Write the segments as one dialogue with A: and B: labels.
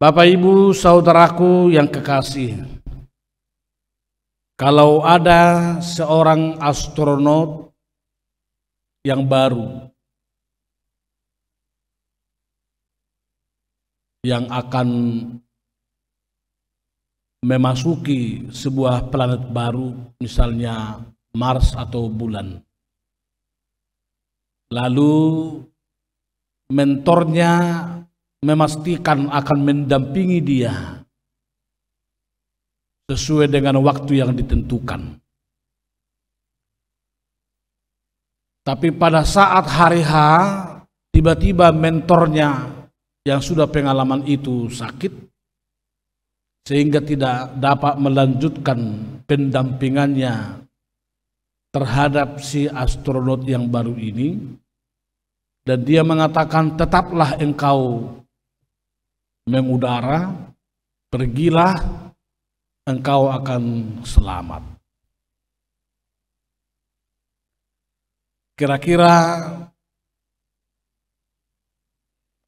A: Bapak Ibu saudaraku yang kekasih, kalau ada seorang astronot yang baru yang akan memasuki sebuah planet baru, misalnya Mars atau bulan, lalu mentornya memastikan akan mendampingi dia sesuai dengan waktu yang ditentukan. Tapi pada saat hari H, tiba-tiba mentornya yang sudah pengalaman itu sakit, sehingga tidak dapat melanjutkan pendampingannya terhadap si astronot yang baru ini. Dan dia mengatakan, tetaplah engkau mengudara, pergilah, engkau akan selamat. Kira-kira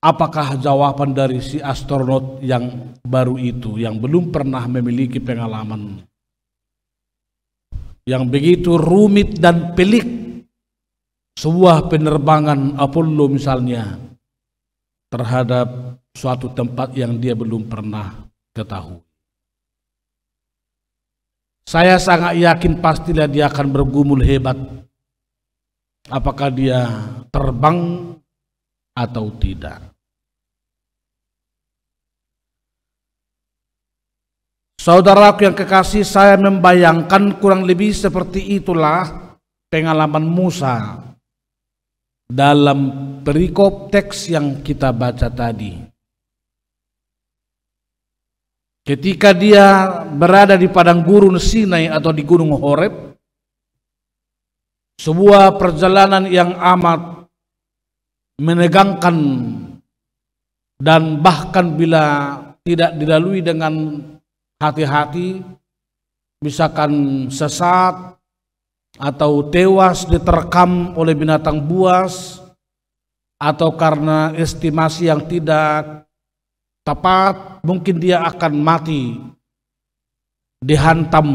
A: apakah jawaban dari si astronot yang baru itu, yang belum pernah memiliki pengalaman yang begitu rumit dan pelik, sebuah penerbangan Apollo misalnya, terhadap suatu tempat yang dia belum pernah ketahui? Saya sangat yakin pastilah dia akan bergumul hebat, apakah dia terbang atau tidak. Saudaraku yang kekasih, saya membayangkan kurang lebih seperti itulah pengalaman Musa dalam perikop teks yang kita baca tadi. Ketika dia berada di padang gurun Sinai atau di gunung Horeb, sebuah perjalanan yang amat menegangkan, dan bahkan bila tidak dilalui dengan hati-hati, misalkan sesat atau tewas diterkam oleh binatang buas, atau karena estimasi yang tidak tepat, mungkin dia akan mati dihantam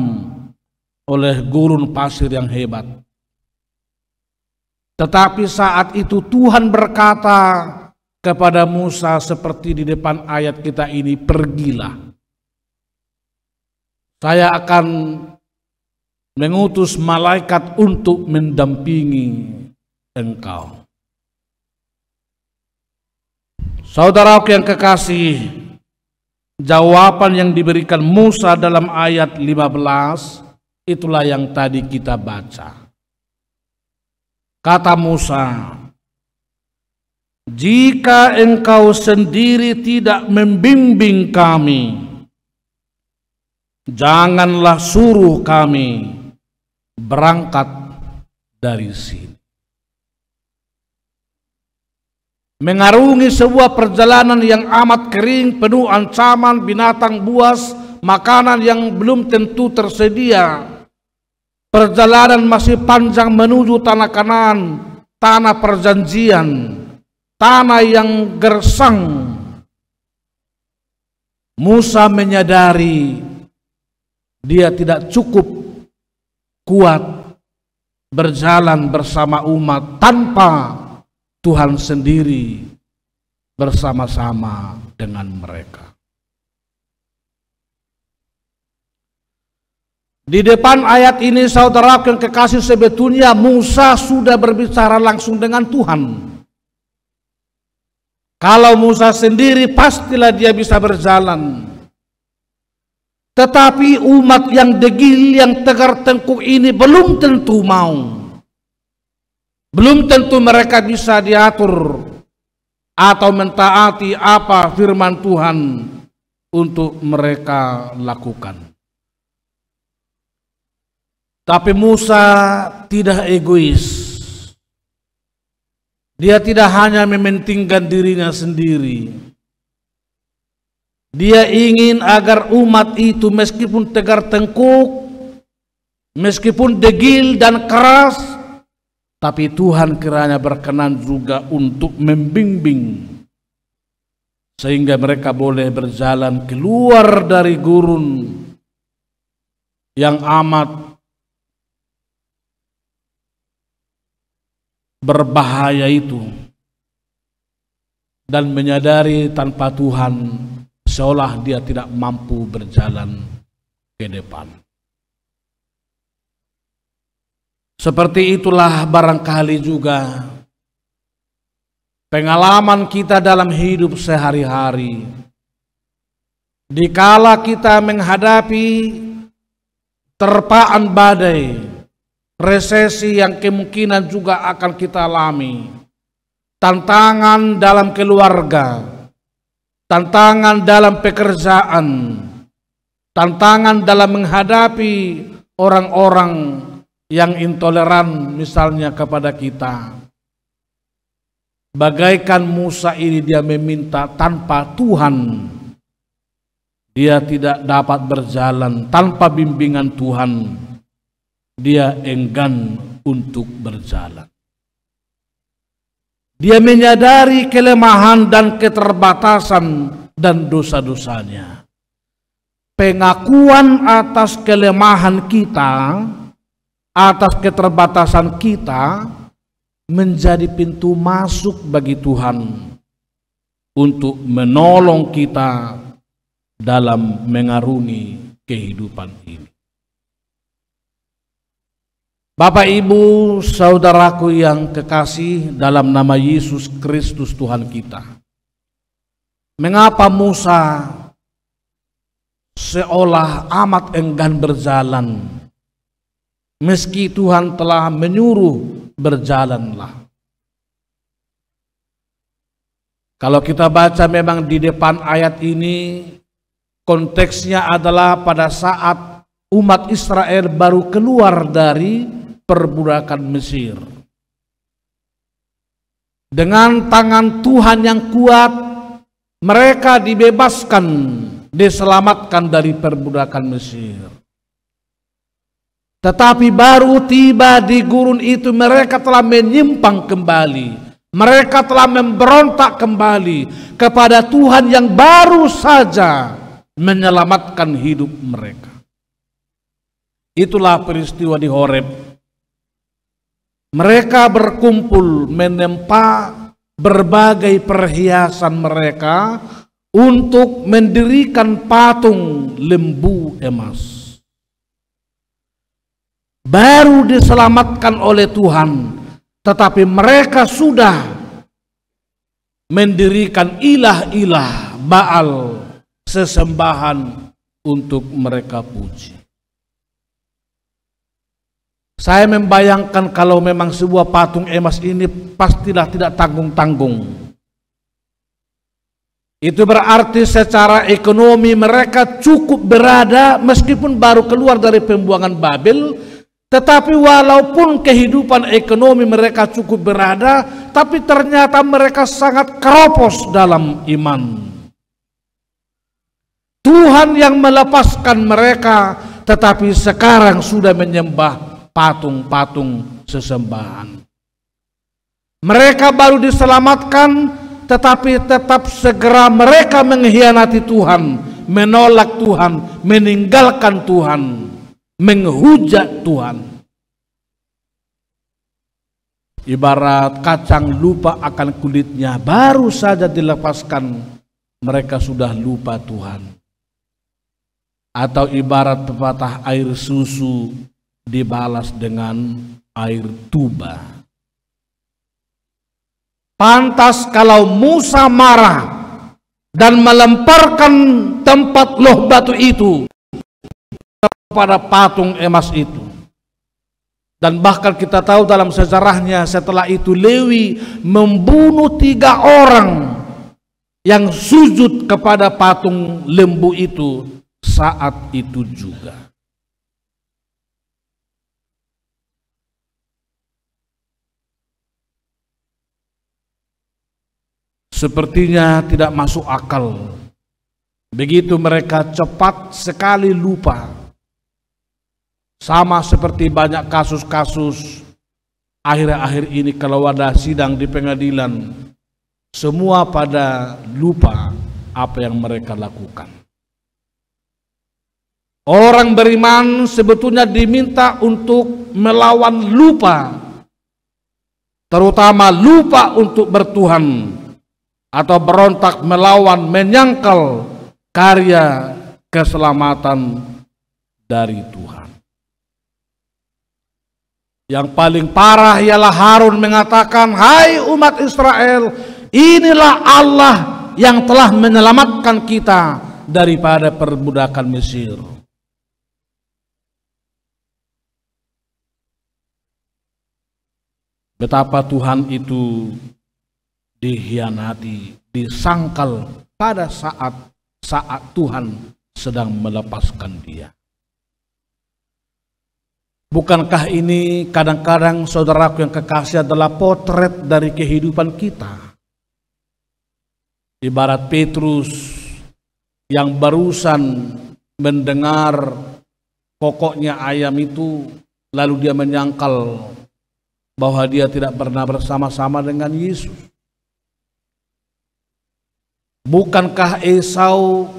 A: oleh gurun pasir yang hebat. Tetapi saat itu Tuhan berkata kepada Musa seperti di depan ayat kita ini, pergilah, saya akan mengutus malaikat untuk mendampingi engkau. Saudaraku yang kekasih, jawaban yang diberikan Musa dalam ayat 15 itulah yang tadi kita baca. Kata Musa, jika engkau sendiri tidak membimbing kami, janganlah suruh kami berangkat dari sini. Mengarungi sebuah perjalanan yang amat kering, penuh ancaman, binatang buas, makanan yang belum tentu tersedia. Perjalanan masih panjang menuju tanah Kanaan, tanah perjanjian, tanah yang gersang. Musa menyadari dia tidak cukup kuat berjalan bersama umat tanpa Tuhan sendiri bersama-sama dengan mereka. Di depan ayat ini, saudara yang kekasih, sebetulnya Musa sudah berbicara langsung dengan Tuhan. Kalau Musa sendiri pastilah dia bisa berjalan. Tetapi umat yang degil, yang tegar tengkuk ini belum tentu mau. Belum tentu mereka bisa diatur atau mentaati apa firman Tuhan untuk mereka lakukan. Tapi Musa tidak egois. Dia tidak hanya mementingkan dirinya sendiri. Dia ingin agar umat itu meskipun tegar tengkuk, meskipun degil dan keras, tapi Tuhan kiranya berkenan juga untuk membimbing sehingga mereka boleh berjalan keluar dari gurun yang amat berbahaya itu dan menyadari tanpa Tuhan seolah dia tidak mampu berjalan ke depan. Seperti itulah barangkali juga pengalaman kita dalam hidup sehari-hari. Dikala kita menghadapi terpaan badai, resesi yang kemungkinan juga akan kita alami, tantangan dalam keluarga, tantangan dalam pekerjaan, tantangan dalam menghadapi orang-orang yang intoleran misalnya kepada kita. Bagaikan Musa ini, dia meminta tanpa Tuhan dia tidak dapat berjalan, tanpa bimbingan Tuhan dia enggan untuk berjalan. Dia menyadari kelemahan dan keterbatasan dan dosa-dosanya. Pengakuan atas kelemahan kita, atas keterbatasan kita, menjadi pintu masuk bagi Tuhan untuk menolong kita dalam mengarungi kehidupan ini. Bapak, Ibu, saudaraku yang kekasih dalam nama Yesus Kristus Tuhan kita, mengapa Musa seolah amat enggan berjalan meski Tuhan telah menyuruh berjalanlah? Kalau kita baca memang di depan ayat ini konteksnya adalah pada saat umat Israel baru keluar dari perbudakan Mesir. Dengan tangan Tuhan yang kuat mereka dibebaskan, diselamatkan dari perbudakan Mesir. Tetapi baru tiba di gurun itu mereka telah menyimpang kembali. Mereka telah memberontak kembali kepada Tuhan yang baru saja menyelamatkan hidup mereka. Itulah peristiwa di Horeb. Mereka berkumpul menempa berbagai perhiasan mereka untuk mendirikan patung lembu emas. Baru diselamatkan oleh Tuhan, tetapi mereka sudah mendirikan ilah-ilah Baal, sesembahan untuk mereka puji. Saya membayangkan kalau memang sebuah patung emas ini pastilah tidak tanggung-tanggung. Itu berarti secara ekonomi mereka cukup berada meskipun baru keluar dari pembuangan Babel. Tetapi walaupun kehidupan ekonomi mereka cukup berada, tapi ternyata mereka sangat keropos dalam iman. Tuhan yang melepaskan mereka, tetapi sekarang sudah menyembah patung-patung sesembahan. Mereka baru diselamatkan, tetapi tetap segera mereka mengkhianati Tuhan, menolak Tuhan, meninggalkan Tuhan, menghujat Tuhan. Ibarat kacang lupa akan kulitnya, baru saja dilepaskan mereka sudah lupa Tuhan. Atau ibarat pepatah air susu dibalas dengan air tuba. Pantas kalau Musa marah dan melemparkan tempat loh batu itu pada patung emas itu. Dan bahkan kita tahu dalam sejarahnya setelah itu Lewi membunuh 3 orang yang sujud kepada patung lembu itu saat itu juga. Sepertinya tidak masuk akal. Begitu mereka cepat sekali lupa. Sama seperti banyak kasus-kasus akhir-akhir ini kalau ada sidang di pengadilan, semua pada lupa apa yang mereka lakukan. Orang beriman sebetulnya diminta untuk melawan lupa, terutama lupa untuk bertuhan, atau berontak melawan, menyangkal karya keselamatan dari Tuhan. Yang paling parah ialah Harun mengatakan, "Hai umat Israel, inilah Allah yang telah menyelamatkan kita daripada perbudakan Mesir." Betapa Tuhan itu dikhianati, disangkal pada saat Tuhan sedang melepaskan dia. Bukankah ini kadang-kadang saudaraku yang kekasih adalah potret dari kehidupan kita? Ibarat Petrus yang barusan mendengar kokoknya ayam itu, lalu dia menyangkal bahwa dia tidak pernah bersama-sama dengan Yesus. Bukankah Esau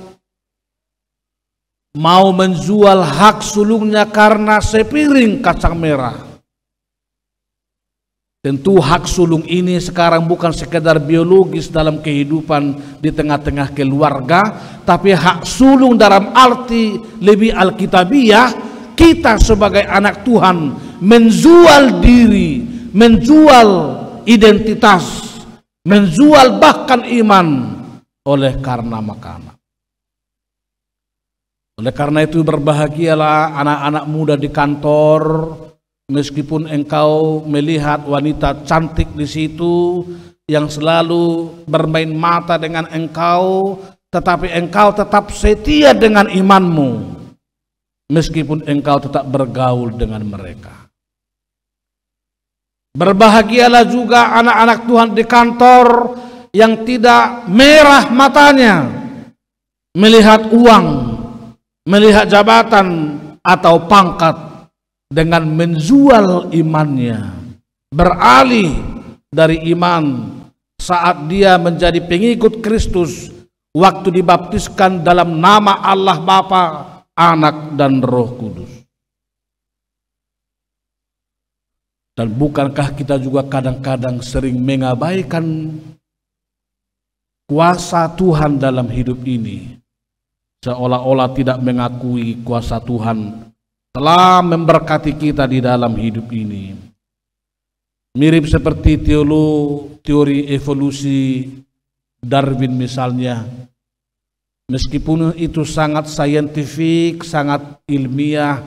A: mau menjual hak sulungnya karena sepiring kacang merah? Tentu hak sulung ini sekarang bukan sekedar biologis dalam kehidupan di tengah-tengah keluarga, tapi hak sulung dalam arti lebih alkitabiah. Kita sebagai anak Tuhan menjual diri, menjual identitas, menjual bahkan iman oleh karena makanan. Oleh karena itu berbahagialah anak-anak muda di kantor, meskipun engkau melihat wanita cantik di situ yang selalu bermain mata dengan engkau, tetapi engkau tetap setia dengan imanmu, meskipun engkau tetap bergaul dengan mereka. Berbahagialah juga anak-anak Tuhan di kantor yang tidak merah matanya melihat uang, melihat jabatan atau pangkat, dengan menjual imannya, beralih dari iman saat dia menjadi pengikut Kristus waktu dibaptiskan dalam nama Allah Bapa, Anak dan Roh Kudus. Dan bukankah kita juga kadang-kadang sering mengabaikan kuasa Tuhan dalam hidup ini, seolah-olah tidak mengakui kuasa Tuhan telah memberkati kita di dalam hidup ini. Mirip seperti teori evolusi Darwin misalnya. Meskipun itu sangat saintifik, sangat ilmiah,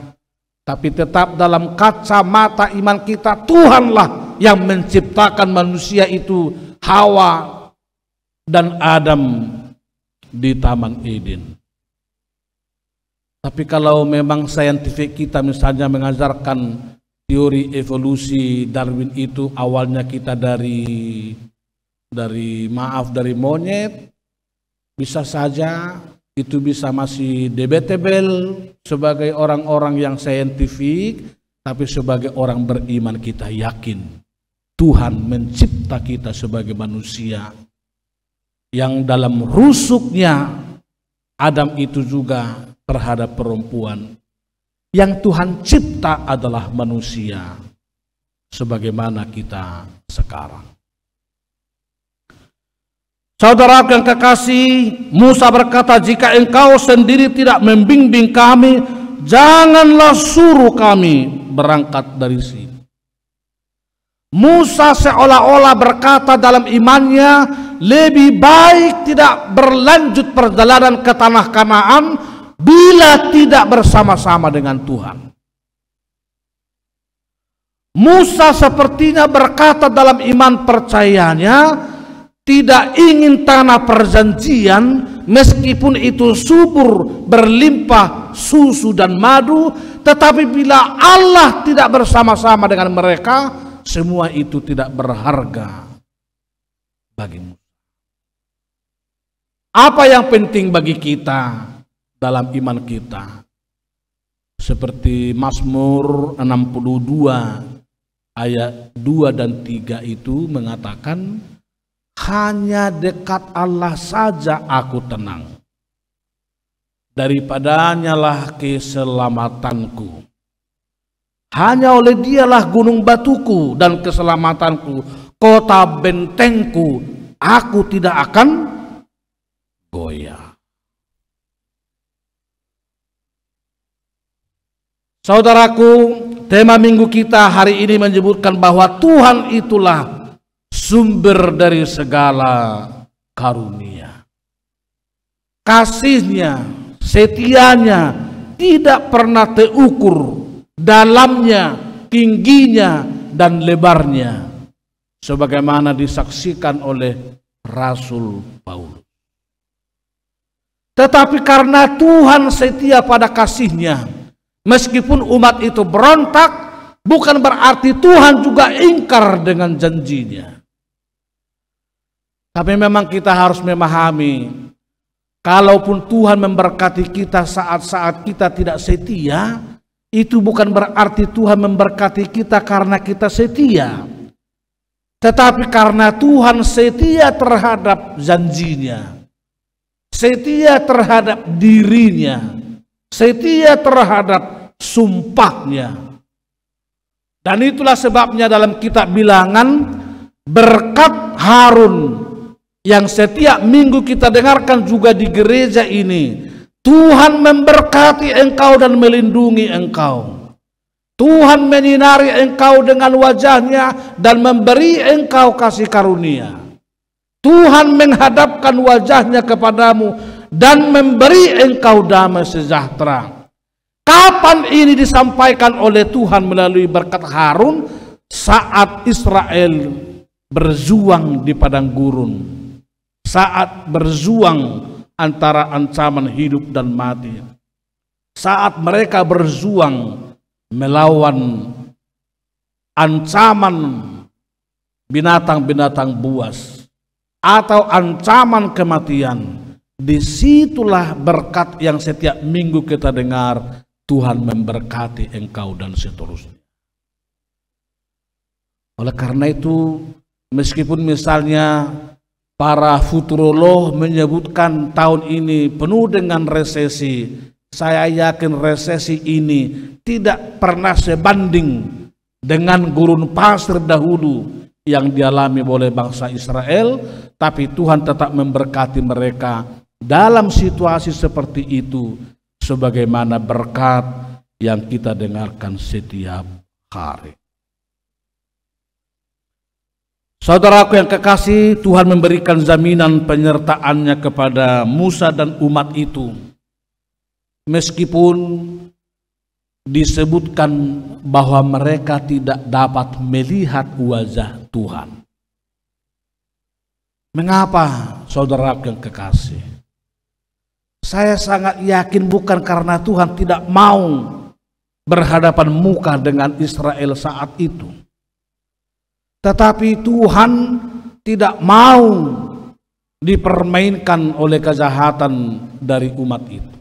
A: tapi tetap dalam kacamata iman kita, Tuhanlah yang menciptakan manusia itu, Hawa dan Adam di Taman Eden. Tapi kalau memang saintifik kita misalnya mengajarkan teori evolusi Darwin itu awalnya kita dari monyet, bisa saja itu bisa masih debatable sebagai orang-orang yang saintifik, tapi sebagai orang beriman kita yakin Tuhan mencipta kita sebagai manusia yang dalam rusuknya Adam itu juga terhadap perempuan, yang Tuhan cipta adalah manusia sebagaimana kita sekarang. Saudara yang kekasih, Musa berkata, "Jika engkau sendiri tidak membimbing kami, janganlah suruh kami berangkat dari sini." Musa seolah-olah berkata dalam imannya, lebih baik tidak berlanjut perjalanan ke tanah Kanaan bila tidak bersama-sama dengan Tuhan. Musa sepertinya berkata dalam iman percayanya, tidak ingin tanah perjanjian meskipun itu subur, berlimpah susu dan madu, tetapi bila Allah tidak bersama-sama dengan mereka, semua itu tidak berharga bagi Musa. Apa yang penting bagi kita dalam iman kita? Seperti Mazmur 62 ayat 2 dan 3 itu mengatakan, hanya dekat Allah saja aku tenang. Daripadanya lah keselamatanku. Hanya oleh Dialah gunung batuku dan keselamatanku, kota bentengku, aku tidak akan goyah. Saudaraku, tema minggu kita hari ini menyebutkan bahwa Tuhan itulah sumber dari segala karunia. Kasih-Nya, setianya tidak pernah terukur, dalamnya, tingginya, dan lebarnya, sebagaimana disaksikan oleh Rasul Paulus. Tetapi karena Tuhan setia pada kasih-Nya, meskipun umat itu berontak, bukan berarti Tuhan juga ingkar dengan janji-Nya. Tapi memang kita harus memahami, kalaupun Tuhan memberkati kita saat-saat kita tidak setia, itu bukan berarti Tuhan memberkati kita karena kita setia, tetapi karena Tuhan setia terhadap janji-Nya, setia terhadap diri-Nya, setia terhadap sumpah-Nya. Dan itulah sebabnya dalam kitab Bilangan, berkat Harun yang setiap minggu kita dengarkan juga di gereja ini, Tuhan memberkati engkau dan melindungi engkau. Tuhan menyinari engkau dengan wajah-Nya dan memberi engkau kasih karunia. Tuhan menghadapkan wajah-Nya kepadamu dan memberi engkau damai sejahtera. Kapan ini disampaikan oleh Tuhan melalui berkat Harun? Saat Israel berjuang di padang gurun, saat berjuang antara ancaman hidup dan mati, saat mereka berjuang melawan ancaman binatang-binatang buas atau ancaman kematian, disitulah berkat yang setiap minggu kita dengar, Tuhan memberkati engkau dan seterusnya. Oleh karena itu, meskipun misalnya para futurolog menyebutkan tahun ini penuh dengan resesi, saya yakin resesi ini tidak pernah sebanding dengan gurun pasir dahulu yang dialami oleh bangsa Israel, tapi Tuhan tetap memberkati mereka dalam situasi seperti itu, sebagaimana berkat yang kita dengarkan setiap hari. Saudaraku yang kekasih, Tuhan memberikan jaminan penyertaan-Nya kepada Musa dan umat itu, meskipun disebutkan bahwa mereka tidak dapat melihat wajah Tuhan. Mengapa, saudaraku yang kekasih? Saya sangat yakin bukan karena Tuhan tidak mau berhadapan muka dengan Israel saat itu, tetapi Tuhan tidak mau dipermainkan oleh kejahatan dari umat itu.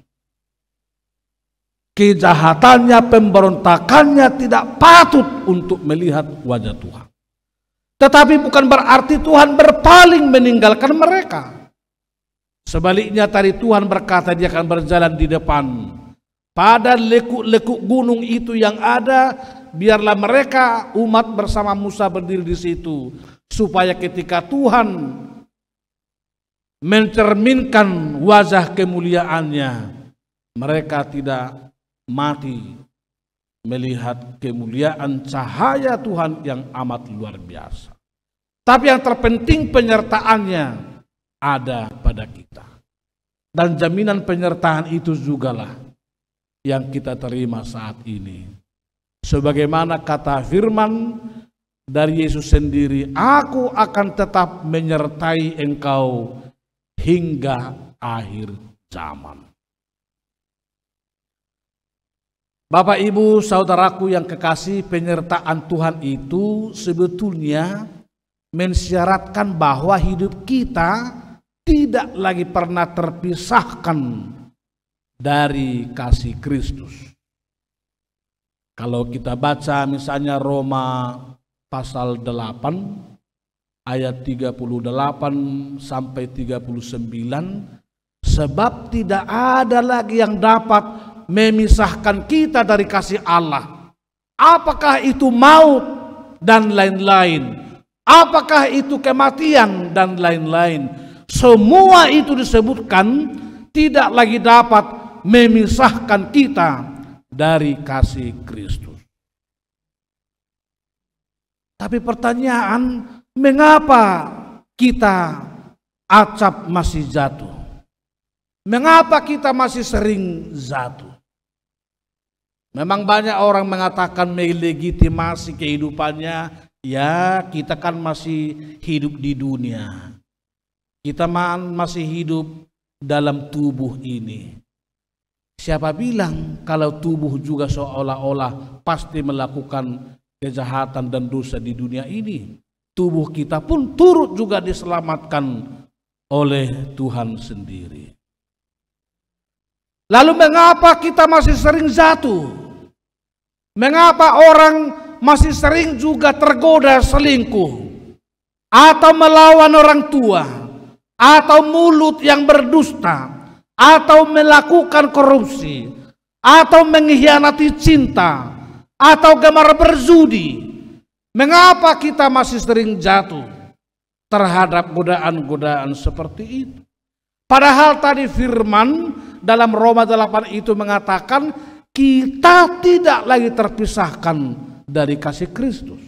A: Kejahatannya, pemberontakannya tidak patut untuk melihat wajah Tuhan. Tetapi bukan berarti Tuhan berpaling meninggalkan mereka. Sebaliknya tadi Tuhan berkata Dia akan berjalan di depan. Pada lekuk-lekuk gunung itu yang ada, biarlah mereka umat bersama Musa berdiri di situ, supaya ketika Tuhan mencerminkan wajah kemuliaan-Nya, mereka tidak mati melihat kemuliaan cahaya Tuhan yang amat luar biasa. Tapi yang terpenting penyertaan-Nya ada pada kita. Dan jaminan penyertaan itu jugalah yang kita terima saat ini. Sebagaimana kata firman dari Yesus sendiri, aku akan tetap menyertai engkau hingga akhir zaman. Bapak, Ibu, saudaraku yang kekasih, penyertaan Tuhan itu sebetulnya mensyaratkan bahwa hidup kita tidak lagi pernah terpisahkan dari kasih Kristus. Kalau kita baca misalnya Roma pasal 8 ayat 38 sampai 39, sebab tidak ada lagi yang dapat memisahkan kita dari kasih Allah. Apakah itu maut dan lain-lain, apakah itu kematian dan lain-lain, semua itu disebutkan tidak lagi dapat memisahkan kita dari kasih Kristus. Tapi pertanyaan, mengapa kita acap masih jatuh? Mengapa kita masih sering jatuh? Memang banyak orang mengatakan melegitimasi kehidupannya, ya kita kan masih hidup di dunia. Kita masih hidup dalam tubuh ini. Siapa bilang kalau tubuh juga seolah-olah pasti melakukan kejahatan dan dosa di dunia ini? Tubuh kita pun turut juga diselamatkan oleh Tuhan sendiri. Lalu mengapa kita masih sering jatuh? Mengapa orang masih sering juga tergoda selingkuh, atau melawan orang tua, atau mulut yang berdusta, atau melakukan korupsi, atau mengkhianati cinta, atau gemar berzudi? Mengapa kita masih sering jatuh terhadap godaan-godaan seperti itu? Padahal tadi firman dalam Roma 8 itu mengatakan kita tidak lagi terpisahkan dari kasih Kristus.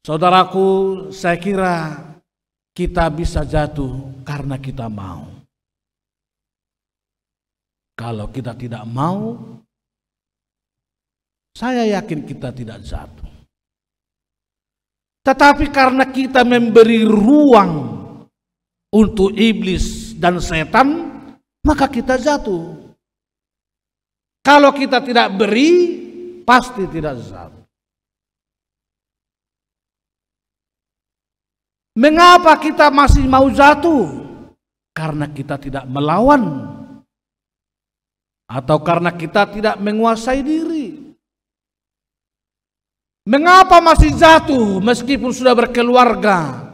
A: Saudaraku, saya kira kita bisa jatuh karena kita mau. Kalau kita tidak mau, saya yakin kita tidak jatuh. Tetapi karena kita memberi ruang untuk iblis dan setan, maka kita jatuh. Kalau kita tidak beri, pasti tidak jatuh. Mengapa kita masih mau jatuh? Karena kita tidak melawan, atau karena kita tidak menguasai diri. Mengapa masih jatuh meskipun sudah berkeluarga,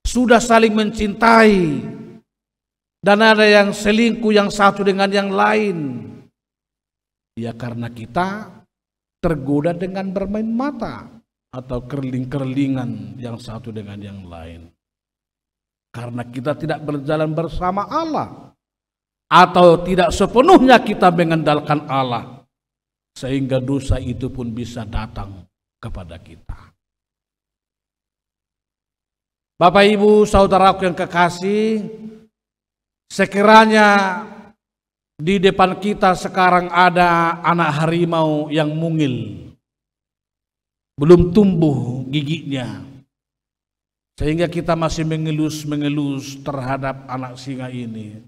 A: sudah saling mencintai, dan ada yang selingkuh yang satu dengan yang lain? Ya karena kita tergoda dengan bermain mata atau kerling-kerlingan yang satu dengan yang lain. Karena kita tidak berjalan bersama Allah, atau tidak sepenuhnya kita mengandalkan Allah, sehingga dosa itu pun bisa datang kepada kita. Bapak Ibu saudaraku yang kekasih, sekiranya di depan kita sekarang ada anak harimau yang mungil, belum tumbuh giginya, sehingga kita masih mengelus-mengelus terhadap anak singa ini.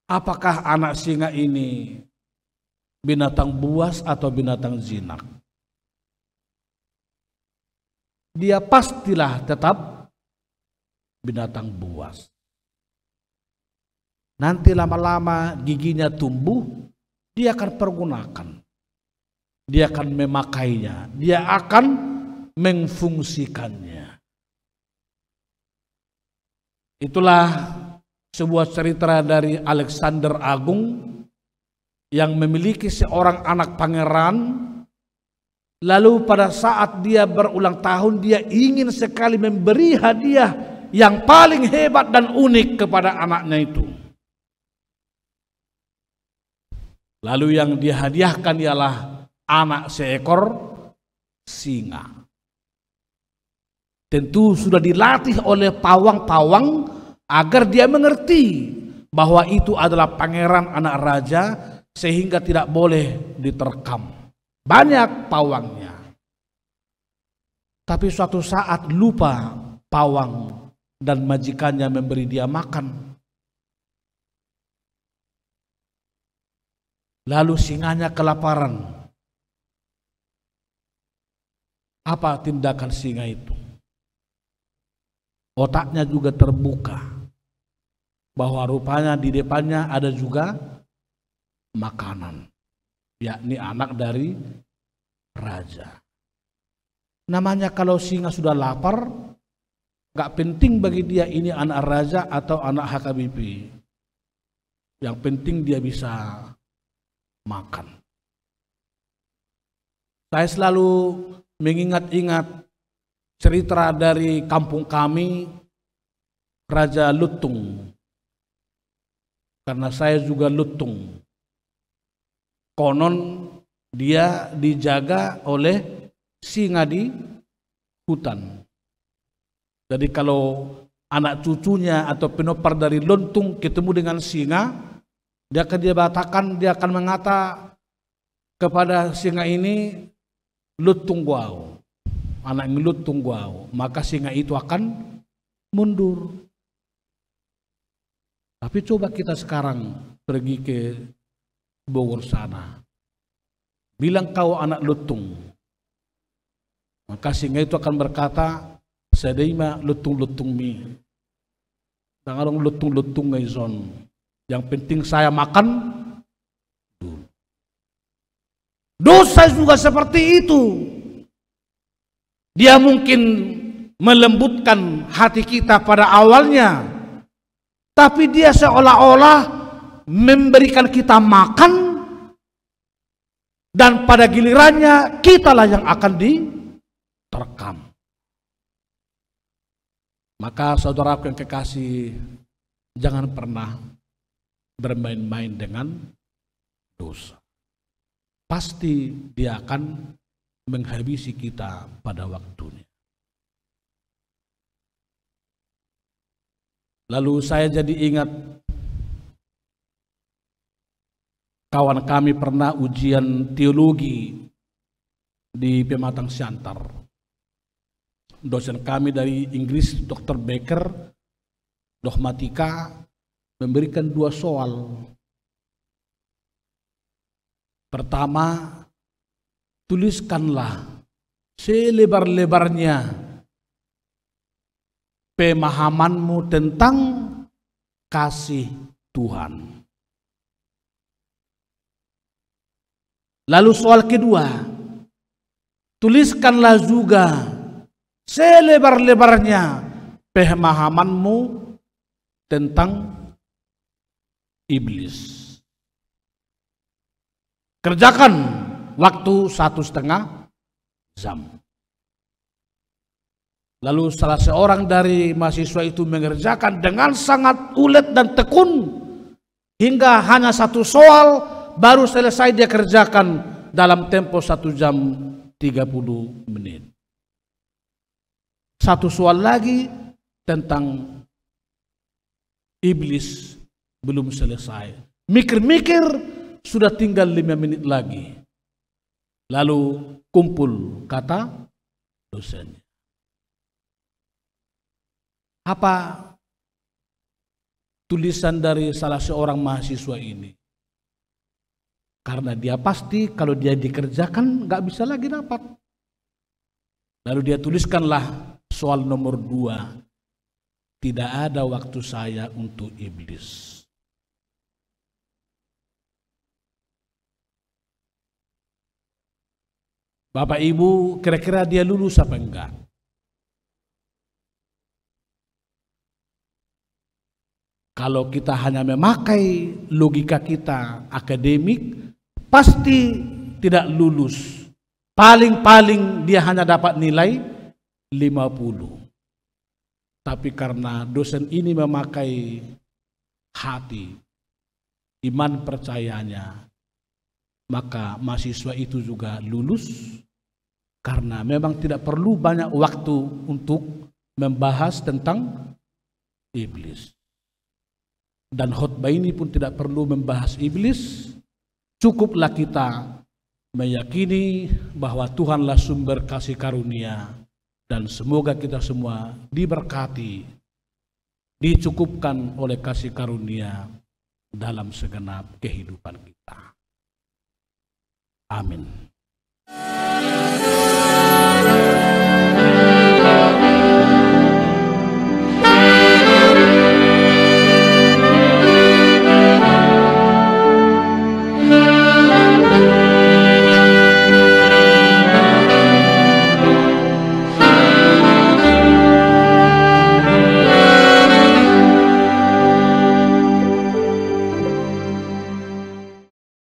A: Apakah anak singa ini binatang buas atau binatang jinak? Dia pastilah tetap binatang buas. Nanti lama-lama giginya tumbuh, dia akan pergunakan, dia akan memakainya, dia akan mengfungsikannya. Itulah sebuah cerita dari Alexander Agung yang memiliki seorang anak pangeran. Lalu pada saat dia berulang tahun, dia ingin sekali memberi hadiah yang paling hebat dan unik kepada anaknya itu. Lalu yang dihadiahkan ialah anak seekor singa. Tentu sudah dilatih oleh pawang-pawang agar dia mengerti bahwa itu adalah pangeran anak raja, sehingga tidak boleh diterkam. Banyak pawangnya. Tapi suatu saat lupa pawang dan majikannya memberi dia makan. Lalu singanya kelaparan. Apa tindakan singa itu? Otaknya juga terbuka bahwa rupanya di depannya ada juga makanan, yakni anak dari raja. Namanya kalau singa sudah lapar, gak penting bagi dia ini anak raja atau anak HKBP. Yang penting dia bisa makan. Saya selalu mengingat-ingat cerita dari kampung kami, Raja Lutung. Karena saya juga lutung. Konon dia dijaga oleh singa di hutan. Jadi kalau anak cucunya atau penopar dari lutung ketemu dengan singa, dia akan mengata kepada singa ini, lutung guau, anak ini lutung guau, maka singa itu akan mundur. Tapi coba kita sekarang pergi ke Bogor sana, bilang kau anak lutung, maka singa itu akan berkata, sedaima lutung-lutung mi, jangan lutung-lutung ngaison, yang penting saya makan dulu. Dosa juga seperti itu. Dia mungkin melembutkan hati kita pada awalnya, tapi dia seolah-olah memberikan kita makan, dan pada gilirannya kitalah yang akan diterkam. Maka saudaraku yang kekasih, jangan pernah bermain-main dengan dosa. Pasti dia akan menghabisi kita pada waktunya. Lalu saya jadi ingat kawan kami pernah ujian teologi di Pematang Siantar. Dosen kami dari Inggris, Dr. Baker, dogmatika, memberikan 2 soal. Pertama, tuliskanlah selebar-lebarnya pemahamanmu tentang kasih Tuhan. Lalu soal kedua, tuliskanlah juga selebar-lebarnya pemahamanmu tentang iblis. Kerjakan waktu 1,5 jam. Lalu salah seorang dari mahasiswa itu mengerjakan dengan sangat ulet dan tekun, hingga hanya 1 soal baru selesai dia kerjakan dalam tempo 1 jam 30 menit. 1 soal lagi tentang iblis belum selesai. Mikir-mikir, sudah tinggal 5 menit lagi. Lalu kumpul kata dosennya. Apa tulisan dari salah seorang mahasiswa ini? Karena dia pasti kalau dia dikerjakan nggak bisa lagi dapat. Lalu dia tuliskanlah soal nomor 2. Tidak ada waktu saya untuk iblis. Bapak Ibu, kira-kira dia lulus apa enggak? Kalau kita hanya memakai logika kita akademik, pasti tidak lulus. Paling-paling dia hanya dapat nilai 50. Tapi karena dosen ini memakai hati, iman percayanya, maka mahasiswa itu juga lulus. Karena memang tidak perlu banyak waktu untuk membahas tentang iblis. Dan khotbah ini pun tidak perlu membahas iblis. Cukuplah kita meyakini bahwa Tuhanlah sumber kasih karunia. Dan semoga kita semua diberkati, dicukupkan oleh kasih karunia dalam segenap kehidupan kita. Amin.